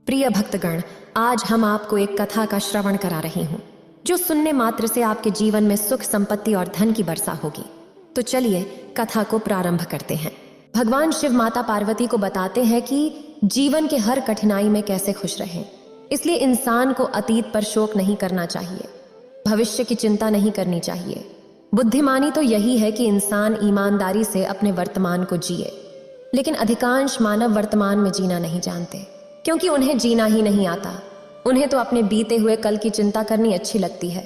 प्रिय भक्तगण, आज हम आपको एक कथा का श्रवण करा रही हूँ जो सुनने मात्र से आपके जीवन में सुख, संपत्ति और धन की वर्षा होगी। तो चलिए कथा को प्रारंभ करते हैं। भगवान शिव माता पार्वती को बताते हैं कि जीवन के हर कठिनाई में कैसे खुश रहें। इसलिए इंसान को अतीत पर शोक नहीं करना चाहिए, भविष्य की चिंता नहीं करनी चाहिए। बुद्धिमानी तो यही है कि इंसान ईमानदारी से अपने वर्तमान को जिए। लेकिन अधिकांश मानव वर्तमान में जीना नहीं जानते, क्योंकि उन्हें जीना ही नहीं आता। उन्हें तो अपने बीते हुए कल की चिंता करनी अच्छी लगती है।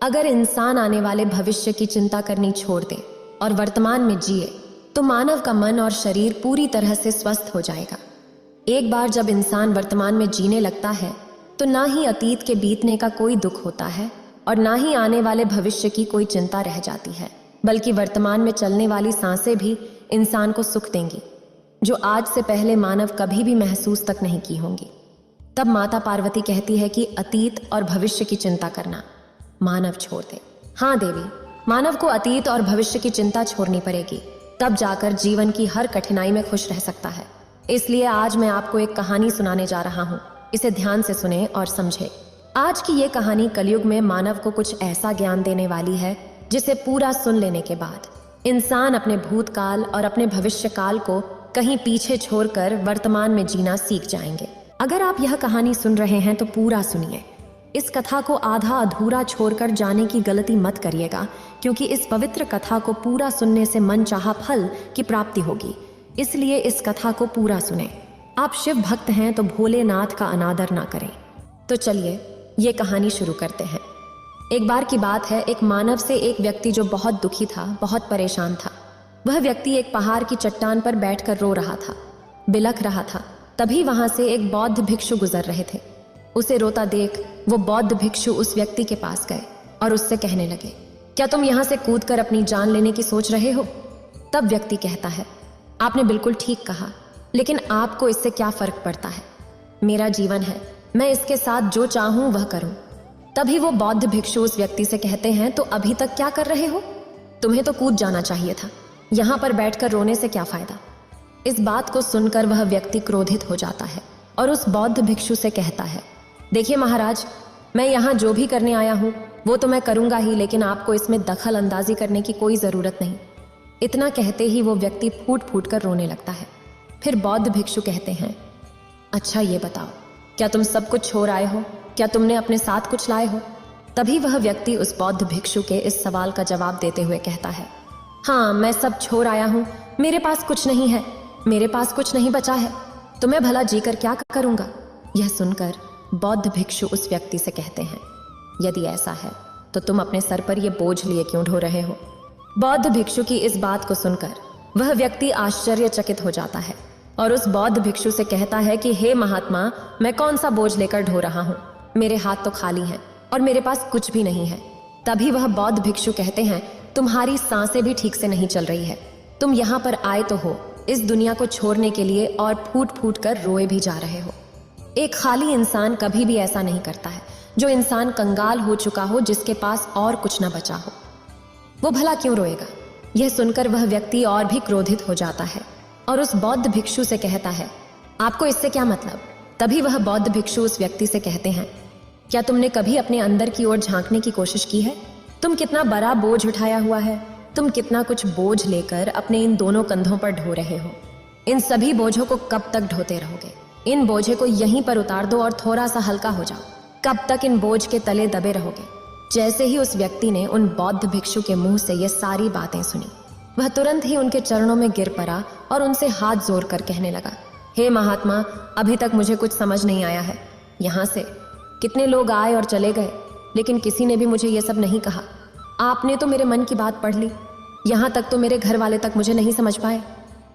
अगर इंसान आने वाले भविष्य की चिंता करनी छोड़ दे और वर्तमान में जिए तो मानव का मन और शरीर पूरी तरह से स्वस्थ हो जाएगा। एक बार जब इंसान वर्तमान में जीने लगता है तो ना ही अतीत के बीतने का कोई दुख होता है और ना ही आने वाले भविष्य की कोई चिंता रह जाती है, बल्कि वर्तमान में चलने वाली सांसें भी इंसान को सुख देंगी, जो आज से पहले मानव कभी भी महसूस तक नहीं की होंगी। तब माता पार्वती कहती है कि अतीत और भविष्य की चिंता करना मानव छोड़ दे। हाँ देवी, मानव को अतीत और भविष्य की चिंता छोड़नी पड़ेगी, तब जाकर जीवन की हर कठिनाई में खुश रह सकता है। इसलिए आज मैं आपको एक कहानी सुनाने जा रहा हूँ। इसे ध्यान से सुने और समझे। आज की ये कहानी कलयुग में मानव को कुछ ऐसा ज्ञान देने वाली है जिसे पूरा सुन लेने के बाद इंसान अपने भूतकाल और अपने भविष्य काल को कहीं पीछे छोड़कर वर्तमान में जीना सीख जाएंगे। अगर आप यह कहानी सुन रहे हैं तो पूरा सुनिए। इस कथा को आधा अधूरा छोड़कर जाने की गलती मत करिएगा, क्योंकि इस पवित्र कथा को पूरा सुनने से मनचाहा फल की प्राप्ति होगी। इसलिए इस कथा को पूरा सुने। आप शिव भक्त हैं तो भोलेनाथ का अनादर ना करें। तो चलिए ये कहानी शुरू करते हैं। एक बार की बात है, एक मानव से एक व्यक्ति जो बहुत दुखी था, बहुत परेशान था। वह व्यक्ति एक पहाड़ की चट्टान पर बैठकर रो रहा था, बिलख रहा था। तभी वहां से एक बौद्ध भिक्षु गुजर रहे थे। उसे रोता देख वो बौद्ध भिक्षु उस व्यक्ति के पास गए और उससे कहने लगे, क्या तुम यहाँ से कूदकर अपनी जान लेने की सोच रहे हो? तब व्यक्ति कहता है, आपने बिल्कुल ठीक कहा, लेकिन आपको इससे क्या फर्क पड़ता है? मेरा जीवन है, मैं इसके साथ जो चाहूं वह करूं। तभी वो बौद्ध भिक्षु उस व्यक्ति से कहते हैं, तो अभी तक क्या कर रहे हो? तुम्हें तो कूद जाना चाहिए था। यहाँ पर बैठकर रोने से क्या फायदा? इस बात को सुनकर वह व्यक्ति क्रोधित हो जाता है और उस बौद्ध भिक्षु से कहता है, देखिए महाराज, मैं यहाँ जो भी करने आया हूँ वो तो मैं करूँगा ही, लेकिन आपको इसमें दखल अंदाजी करने की कोई ज़रूरत नहीं। इतना कहते ही वो व्यक्ति फूट फूट कर रोने लगता है। फिर बौद्ध भिक्षु कहते हैं, अच्छा ये बताओ, क्या तुम सब कुछ छोड़ आए हो? क्या तुमने अपने साथ कुछ लाए हो? तभी वह व्यक्ति उस बौद्ध भिक्षु के इस सवाल का जवाब देते हुए कहता है, हाँ मैं सब छोड़ आया हूँ, मेरे पास कुछ नहीं है, मेरे पास कुछ नहीं बचा है, तो मैं भला जीकर क्या करूँगा? यह सुनकर बौद्ध भिक्षु उस व्यक्ति से कहते हैं, यदि ऐसा है तो तुम अपने सर पर यह बोझ लिए क्यों ढो रहे हो? बौद्ध भिक्षु की इस बात को सुनकर वह व्यक्ति आश्चर्यचकित हो जाता है और उस बौद्ध भिक्षु से कहता है कि हे महात्मा, मैं कौन सा बोझ लेकर ढो रहा हूँ? मेरे हाथ तो खाली हैं और मेरे पास कुछ भी नहीं है। तभी वह बौद्ध भिक्षु कहते हैं, तुम्हारी सांसें भी ठीक से नहीं चल रही है। तुम यहाँ पर आए तो हो इस दुनिया को छोड़ने के लिए और फूट फूट कर रोए भी जा रहे हो। एक खाली इंसान कभी भी ऐसा नहीं करता है। जो इंसान कंगाल हो चुका हो, जिसके पास और कुछ ना बचा हो, वो भला क्यों रोएगा? यह सुनकर वह व्यक्ति और भी क्रोधित हो जाता है और उस बौद्ध भिक्षु से कहता है, आपको इससे क्या मतलब? तभी वह बौद्ध भिक्षु उस व्यक्ति से कहते हैं, क्या तुमने कभी अपने अंदर की ओर झांकने की कोशिश की है? तुम कितना बड़ा बोझ उठाया हुआ है। तुम कितना कुछ बोझ लेकर अपने इन दोनों कंधों पर ढो रहे हो। इन सभी बोझों को कब तक ढोते रहोगे? इन बोझे को यहीं पर उतार दो और थोड़ा सा हल्का हो जाओ। कब तक इन बोझ के तले दबे रहोगे? जैसे ही उस व्यक्ति ने उन बौद्ध भिक्षु के मुंह से ये सारी बातें सुनी, वह तुरंत ही उनके चरणों में गिर पड़ा और उनसे हाथ जोड़ कर कहने लगा, हे महात्मा, अभी तक मुझे कुछ समझ नहीं आया है। यहाँ से कितने लोग आए और चले गए, लेकिन किसी ने भी मुझे ये सब नहीं कहा। आपने तो मेरे मन की बात पढ़ ली। यहाँ तक तो मेरे घर वाले तक मुझे नहीं समझ पाए,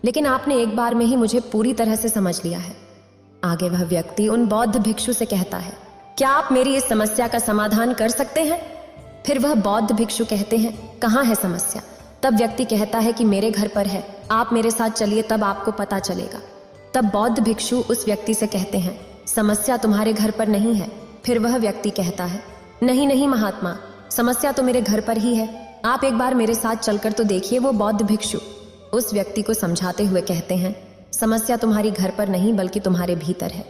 लेकिन आपने एक बार में ही मुझे पूरी तरह से समझ लिया है। आगे वह व्यक्ति उन बौद्ध भिक्षु से कहता है, क्या आप मेरी इस समस्या का समाधान कर सकते हैं? फिर वह बौद्ध भिक्षु कहते हैं, कहाँ है समस्या? तब व्यक्ति कहता है कि मेरे घर पर है, आप मेरे साथ चलिए, तब आपको पता चलेगा। तब बौद्ध भिक्षु उस व्यक्ति से कहते हैं, समस्या तुम्हारे घर पर नहीं है। फिर वह व्यक्ति कहता है, नहीं नहीं महात्मा, समस्या तो मेरे घर पर ही है, आप एक बार मेरे साथ चलकर तो देखिए। वो बौद्ध भिक्षु उस व्यक्ति को समझाते हुए कहते हैं, समस्या तुम्हारी घर पर नहीं बल्कि तुम्हारे भीतर है।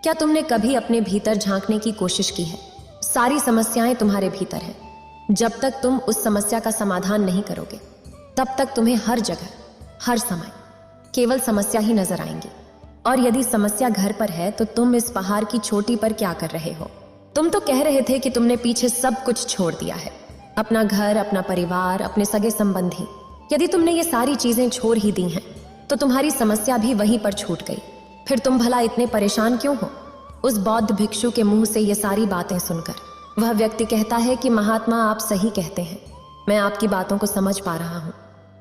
क्या तुमने कभी अपने भीतर झांकने की कोशिश की है? सारी समस्याएं तुम्हारे भीतर हैं। जब तक तुम उस समस्या का समाधान नहीं करोगे, तब तक तुम्हें हर जगह, हर समय केवल समस्या ही नजर आएंगी। और यदि समस्या घर पर है, तो तुम इस पहाड़ की चोटी पर क्या कर रहे हो? तुम तो कह रहे थे कि तुमने पीछे सब कुछ छोड़ दिया है, अपना घर, अपना परिवार, अपने सगे संबंधी। यदि तुमने ये सारी चीजें छोड़ ही दी हैं, तो तुम्हारी समस्या भी वहीं पर छूट गई। फिर तुम भला इतने परेशान क्यों हो? उस बौद्ध भिक्षु के मुंह से ये सारी बातें सुनकर वह व्यक्ति कहता है कि महात्मा, आप सही कहते हैं, मैं आपकी बातों को समझ पा रहा हूँ।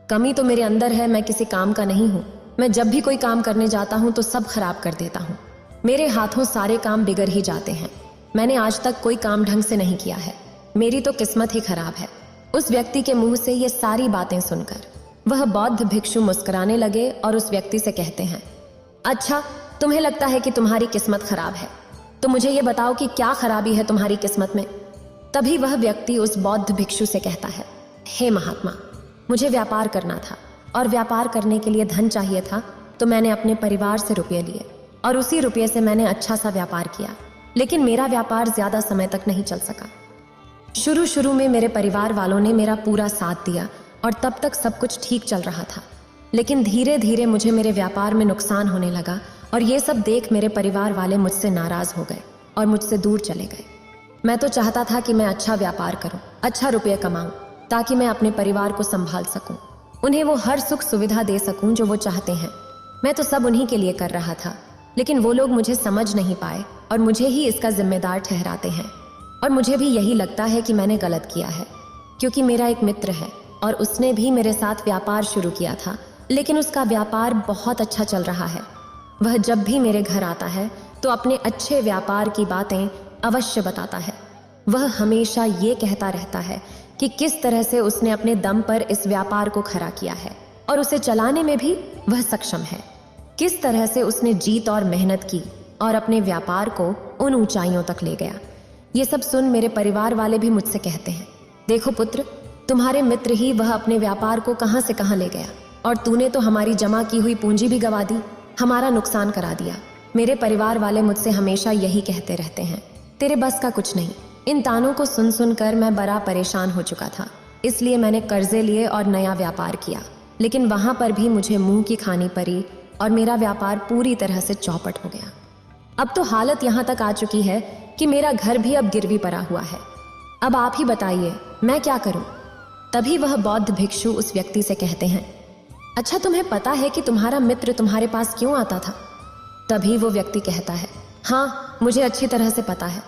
कमी तो मेरे अंदर है, मैं किसी काम का नहीं हूँ। मैं जब भी कोई काम करने जाता हूँ तो सब खराब कर देता हूँ। मेरे हाथों सारे काम बिगड़ ही जाते हैं। मैंने आज तक कोई काम ढंग से नहीं किया है। मेरी तो किस्मत ही खराब है। उस व्यक्ति के मुंह से ये सारी बातें सुनकर वह बौद्ध भिक्षु मुस्कुराने लगे और उस व्यक्ति से कहते हैं, अच्छा, तुम्हें लगता है कि तुम्हारी किस्मत खराब है, तो मुझे ये बताओ कि क्या खराबी है तुम्हारी किस्मत में? तभी वह व्यक्ति उस बौद्ध भिक्षु से कहता है, हे महात्मा, मुझे व्यापार करना था और व्यापार करने के लिए धन चाहिए था, तो मैंने अपने परिवार से रुपये लिए और उसी रुपये से मैंने अच्छा सा व्यापार किया। लेकिन मेरा व्यापार ज्यादा समय तक नहीं चल सका। शुरू में मेरे परिवार वालों ने मेरा पूरा साथ दिया और तब तक सब कुछ ठीक चल रहा था। लेकिन धीरे धीरे मुझे मेरे व्यापार में नुकसान होने लगा और ये सब देख मेरे परिवार वाले मुझसे नाराज हो गए और मुझसे दूर चले गए। मैं तो चाहता था कि मैं अच्छा व्यापार करूं, अच्छा रुपये कमाऊं, ताकि मैं अपने परिवार को संभाल सकूं, उन्हें वो हर सुख सुविधा दे सकूं जो वो चाहते हैं। मैं तो सब उन्हीं के लिए कर रहा था, लेकिन वो लोग मुझे समझ नहीं पाए और मुझे ही इसका जिम्मेदार ठहराते हैं। और मुझे भी यही लगता है कि मैंने गलत किया है, क्योंकि मेरा एक मित्र है और उसने भी मेरे साथ व्यापार शुरू किया था, लेकिन उसका व्यापार बहुत अच्छा चल रहा है। वह जब भी मेरे घर आता है तो अपने अच्छे व्यापार की बातें अवश्य बताता है। वह हमेशा ये कहता रहता है कि किस तरह से उसने अपने दम पर इस व्यापार को खड़ा किया है और उसे चलाने में भी वह सक्षम है। किस तरह से उसने जीत और मेहनत की और अपने व्यापार को उन ऊंचाइयों तक ले गया। ये सब सुन मेरे परिवार वाले भी मुझसे कहते हैं, देखो पुत्र, तुम्हारे मित्र ही वह अपने व्यापार को कहां से कहां ले गया और तूने तो हमारी जमा की हुई पूंजी भी गवा दी, हमारा नुकसान करा दिया। मेरे परिवार वाले मुझसे हमेशा यही कहते रहते हैं, तेरे बस का कुछ नहीं। इन तानों को सुन सुनकर मैं बड़ा परेशान हो चुका था, इसलिए मैंने कर्जे लिए और नया व्यापार किया। लेकिन वहां पर भी मुझे मुंह की खानी पड़ी और मेरा व्यापार पूरी तरह से चौपट हो गया। अब तो हालत यहाँ तक आ चुकी है कि मेरा घर भी अब गिरवी पड़ा हुआ है। अब आप ही बताइए, मैं क्या करूं? तभी वह बौद्ध भिक्षु उस व्यक्ति से कहते हैं, अच्छा, तुम्हें पता है कि तुम्हारा मित्र तुम्हारे पास क्यों आता था? तभी वो व्यक्ति कहता है, हाँ, मुझे अच्छी तरह से पता है।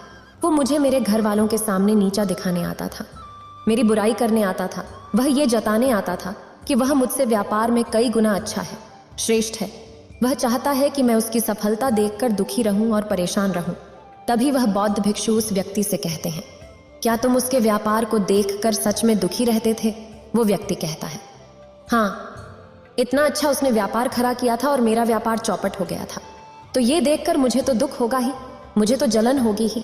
वो मुझे मेरे घर वालों के सामने नीचा दिखाने आता था, मेरी बुराई करने आता था। वह ये जताने आता था कि वह मुझसे व्यापार में कई गुना अच्छा है, श्रेष्ठ है। वह चाहता है कि मैं उसकी सफलता देखकर दुखी रहूं और परेशान रहूं। तभी वह बौद्ध भिक्षु उस व्यक्ति से कहते हैं, क्या तुम उसके व्यापार को देखकर सच में दुखी रहते थे? वो व्यक्ति कहता है, हाँ, इतना अच्छा उसने व्यापार खड़ा किया था और मेरा व्यापार चौपट हो गया था, तो ये देखकर मुझे तो दुख होगा ही, मुझे तो जलन होगी ही।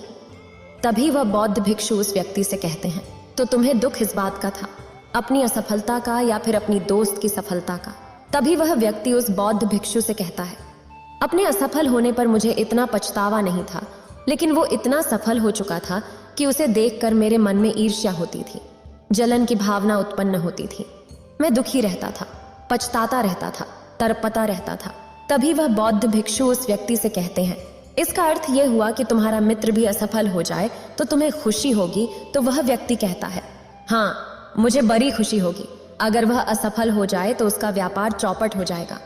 तभी वह बौद्ध भिक्षु उस व्यक्ति से कहते हैं, तो तुम्हें दुख इस बात का था, अपनी असफलता का या फिर अपनी दोस्त की सफलता का? तभी वह व्यक्ति उस बौद्ध भिक्षु से कहता है, अपने असफल होने पर मुझे इतना पछतावा नहीं था, लेकिन वो इतना सफल हो चुका था कि उसे देखकर मेरे मन में ईर्ष्या होती थी, जलन की भावना उत्पन्न होती थी। मैं दुखी रहता था, पछताता रहता था, तड़पता रहता था। तभी वह बौद्ध भिक्षु उस व्यक्ति से कहते हैं, इसका अर्थ यह हुआ कि तुम्हारा मित्र भी असफल हो जाए तो तुम्हें खुशी होगी? तो वह व्यक्ति कहता है, हाँ, मुझे बड़ी खुशी होगी। अगर वह असफल हो जाए तो उसका व्यापार चौपट हो जाएगा।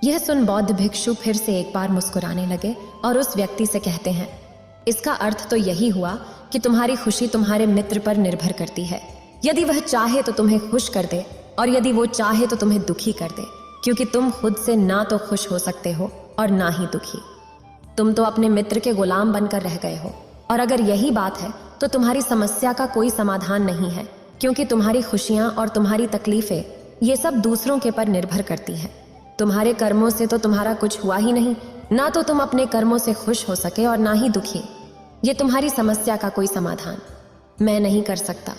यह सुन बौद्ध भिक्षु फिर से एक बार मुस्कुराने लगे और उस व्यक्ति से कहते हैं, इसका अर्थ तो यही हुआ कि तुम्हारी खुशी तुम्हारे मित्र पर निर्भर करती है। यदि वह चाहे तो तुम्हें खुश कर दे और यदि वो चाहे तो तुम्हें दुखी कर दे, क्योंकि तुम खुद से ना तो खुश हो सकते हो और ना ही दुखी। तुम तो अपने मित्र के गुलाम बनकर रह गए हो। और अगर यही बात है तो तुम्हारी समस्या का कोई समाधान नहीं है, क्योंकि तुम्हारी खुशियां और तुम्हारी तकलीफें ये सब दूसरों के पर निर्भर करती है। तुम्हारे कर्मों से तो तुम्हारा कुछ हुआ ही नहीं, ना तो तुम अपने कर्मों से खुश हो सके और ना ही दुखी। ये तुम्हारी समस्या का कोई समाधान मैं नहीं कर सकता।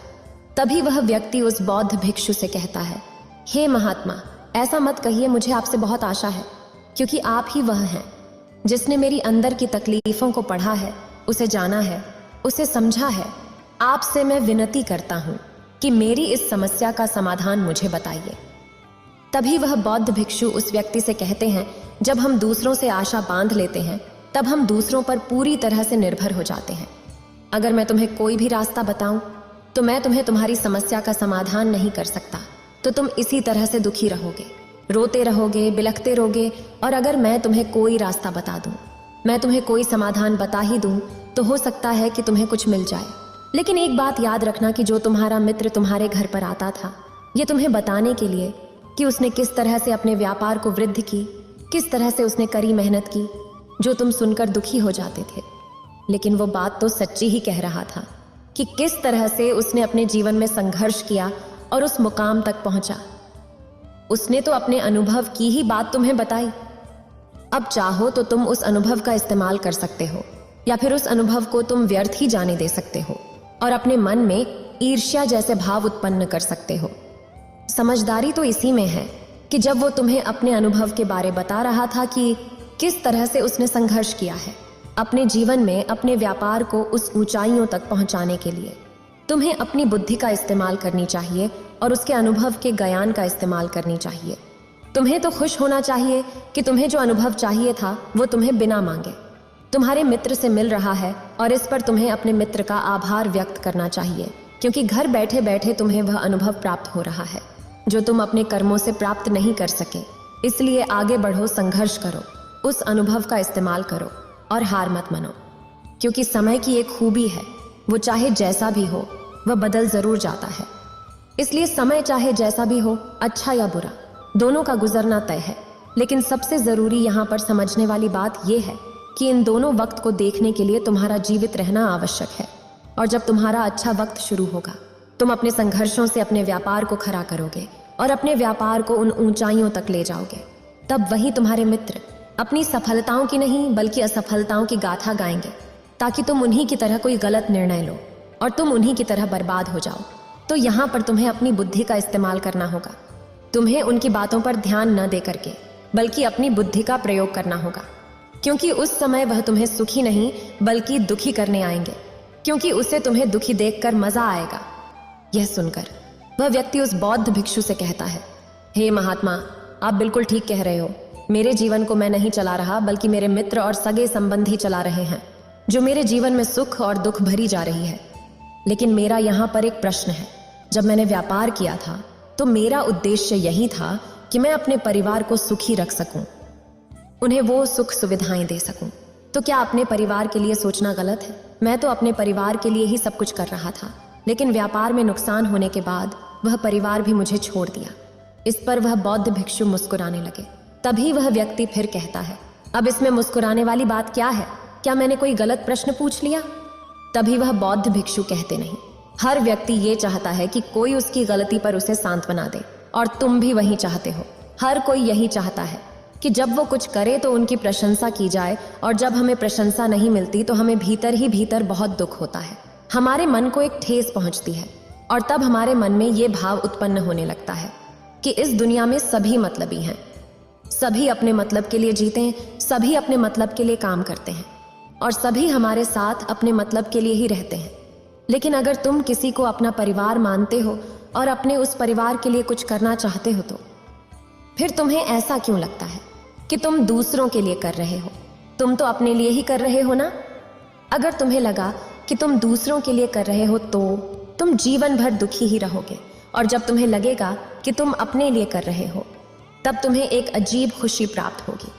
तभी वह व्यक्ति उस बौद्ध भिक्षु से कहता है, हे महात्मा, ऐसा मत कहिए, मुझे आपसे बहुत आशा है, क्योंकि आप ही वह हैं जिसने मेरी अंदर की तकलीफों को पढ़ा है, उसे जाना है, उसे समझा है, आपसे मैं विनती करता हूं कि मेरी इस समस्या का समाधान मुझे बताइए। तभी वह बौद्ध भिक्षु उस व्यक्ति से कहते हैं, जब हम दूसरों से आशा बांध लेते हैं तब हम दूसरों पर पूरी तरह से निर्भर हो जाते हैं। अगर मैं तुम्हें कोई भी रास्ता बताऊं तो मैं तुम्हें तुम्हारी समस्या का समाधान नहीं कर सकता, तो तुम इसी तरह से दुखी रहोगे, रोते रहोगे, बिलखते रहोगे। और अगर मैं तुम्हें कोई रास्ता बता दूं, मैं तुम्हें कोई समाधान बता ही दूं, तो हो सकता है कि तुम्हें कुछ मिल जाए। लेकिन एक बात याद रखना कि जो तुम्हारा मित्र तुम्हारे घर पर आता था, ये तुम्हें बताने के लिए कि उसने किस तरह से अपने व्यापार को वृद्धि की, किस तरह से उसने कड़ी मेहनत की, जो तुम सुनकर दुखी हो जाते थे। लेकिन वो बात तो सच्ची ही कह रहा था कि किस तरह से उसने अपने जीवन में संघर्ष किया और उस मुकाम तक पहुंचा। उसने तो अपने अनुभव की ही बात तुम्हें बताई। अब चाहो तो तुम उस अनुभव का इस्तेमाल कर सकते हो, या फिर उस अनुभव को तुम व्यर्थ ही जाने दे सकते हो और अपने मन में ईर्ष्या जैसे भाव उत्पन्न कर सकते हो। समझदारी तो इसी में है कि जब वो तुम्हें अपने अनुभव के बारे बता रहा था कि किस तरह से उसने संघर्ष किया है अपने जीवन में अपने व्यापार को उस ऊंचाइयों तक पहुंचाने के लिए, तुम्हें अपनी बुद्धि का इस्तेमाल करनी चाहिए और उसके अनुभव के ज्ञान का इस्तेमाल करनी चाहिए। तुम्हें तो खुश होना चाहिए कि तुम्हें जो अनुभव चाहिए था वो तुम्हें बिना मांगे तुम्हारे मित्र से मिल रहा है, और इस पर तुम्हें अपने मित्र का आभार व्यक्त करना चाहिए, क्योंकि घर बैठे बैठे तुम्हें वह अनुभव प्राप्त हो रहा है जो तुम अपने कर्मों से प्राप्त नहीं कर सके। इसलिए आगे बढ़ो, संघर्ष करो, उस अनुभव का इस्तेमाल करो और हार मत मानो, क्योंकि समय की एक खूबी है, वो चाहे जैसा भी हो वह बदल जरूर जाता है। इसलिए समय चाहे जैसा भी हो, अच्छा या बुरा, दोनों का गुजरना तय है। लेकिन सबसे जरूरी यहाँ पर समझने वाली बात यह है कि इन दोनों वक्त को देखने के लिए तुम्हारा जीवित रहना आवश्यक है। और जब तुम्हारा अच्छा वक्त शुरू होगा, तुम अपने संघर्षों से अपने व्यापार को खड़ा करोगे और अपने व्यापार को उन ऊंचाइयों तक ले जाओगे। तब वही तुम्हारे मित्र अपनी सफलताओं की नहीं बल्कि असफलताओं की गाथा गाएंगे, ताकि तुम उन्हीं की तरह कोई गलत निर्णय लो और तुम उन्हीं की तरह बर्बाद हो जाओ। तो यहाँ पर तुम्हें अपनी बुद्धि का इस्तेमाल करना होगा। तुम्हें उनकी बातों पर ध्यान न दे करके बल्कि अपनी बुद्धि का प्रयोग करना होगा, क्योंकि उस समय वह तुम्हें सुखी नहीं बल्कि दुखी करने आएंगे, क्योंकि उसे तुम्हें दुखी देखकर मजा आएगा। यह सुनकर वह व्यक्ति उस बौद्ध भिक्षु से कहता है, हे महात्मा, आप बिल्कुल ठीक कह रहे हो। मेरे जीवन को मैं नहीं चला रहा बल्कि मेरे मित्र और सगे संबंधी चला रहे हैं, जो मेरे जीवन में सुख और दुख भरी जा रही है। लेकिन मेरा यहाँ पर एक प्रश्न है। जब मैंने व्यापार किया था तो मेरा उद्देश्य यही था कि मैं अपने परिवार को सुखी रख सकूं, उन्हें वो सुख सुविधाएं दे सकूं। तो क्या अपने परिवार के लिए सोचना गलत है? मैं तो अपने परिवार के लिए ही सब कुछ कर रहा था, लेकिन व्यापार में नुकसान होने के बाद वह परिवार भी मुझे छोड़ दिया। इस पर वह बौद्ध भिक्षु मुस्कुराने लगे। तभी वह व्यक्ति फिर कहता है, अब इसमें मुस्कुराने वाली बात क्या है? क्या मैंने कोई गलत प्रश्न पूछ लिया? तभी वह बौद्ध भिक्षु कहते, नहीं, हर व्यक्ति ये चाहता है कि कोई उसकी गलती पर उसे सांत्वना दे, और तुम भी वही चाहते हो। हर कोई यही चाहता है कि जब वो कुछ करे तो उनकी प्रशंसा की जाए, और जब हमें प्रशंसा नहीं मिलती तो हमें भीतर ही भीतर बहुत दुख होता है। हमारे मन को एक ठेस पहुंचती है, और तब हमारे मन में ये भाव उत्पन्न होने लगता है कि इस दुनिया में सभी मतलबी हैं, सभी अपने मतलब के लिए जीते हैं, सभी अपने मतलब के लिए काम करते हैं, और सभी हमारे साथ अपने मतलब के लिए ही रहते हैं। लेकिन अगर तुम किसी को अपना परिवार मानते हो और अपने उस परिवार के लिए कुछ करना चाहते हो, तो फिर तुम्हें ऐसा क्यों लगता है कि तुम दूसरों के लिए कर रहे हो? तुम तो अपने लिए ही कर रहे हो ना। अगर तुम्हें लगा कि तुम दूसरों के लिए कर रहे हो तो तुम जीवन भर दुखी ही रहोगे, और जब तुम्हें लगेगा कि तुम अपने लिए कर रहे हो, तब तुम्हें एक अजीब खुशी प्राप्त होगी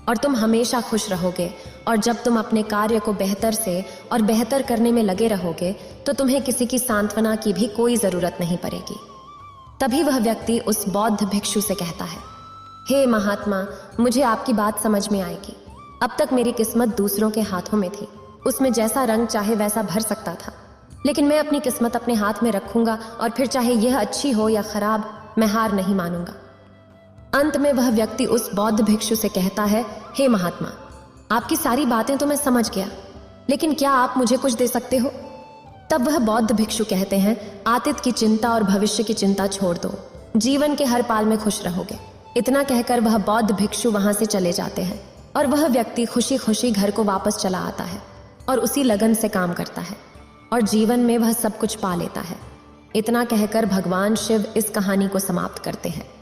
और तुम हमेशा खुश रहोगे। और जब तुम अपने कार्य को बेहतर से और बेहतर करने में लगे रहोगे तो तुम्हें किसी की सांत्वना की भी कोई जरूरत नहीं पड़ेगी। तभी वह व्यक्ति उस बौद्ध भिक्षु से कहता है, हे महात्मा, मुझे आपकी बात समझ में आएगी। अब तक मेरी किस्मत दूसरों के हाथों में थी, उसमें जैसा रंग चाहे वैसा भर सकता था, लेकिन मैं अपनी किस्मत अपने हाथ में रखूंगा, और फिर चाहे यह अच्छी हो या खराब, मैं हार नहीं मानूंगा। अंत में वह व्यक्ति उस बौद्ध भिक्षु से कहता है, हे महात्मा, आपकी सारी बातें तो मैं समझ गया, लेकिन क्या आप मुझे कुछ दे सकते हो? तब वह बौद्ध भिक्षु कहते हैं, अतीत की चिंता और भविष्य की चिंता छोड़ दो, जीवन के हर पाल में खुश रहोगे। इतना कहकर वह बौद्ध भिक्षु वहां से चले जाते हैं और वह व्यक्ति खुशी खुशी घर को वापस चला आता है और उसी लगन से काम करता है और जीवन में वह सब कुछ पा लेता है। इतना कहकर भगवान शिव इस कहानी को समाप्त करते हैं।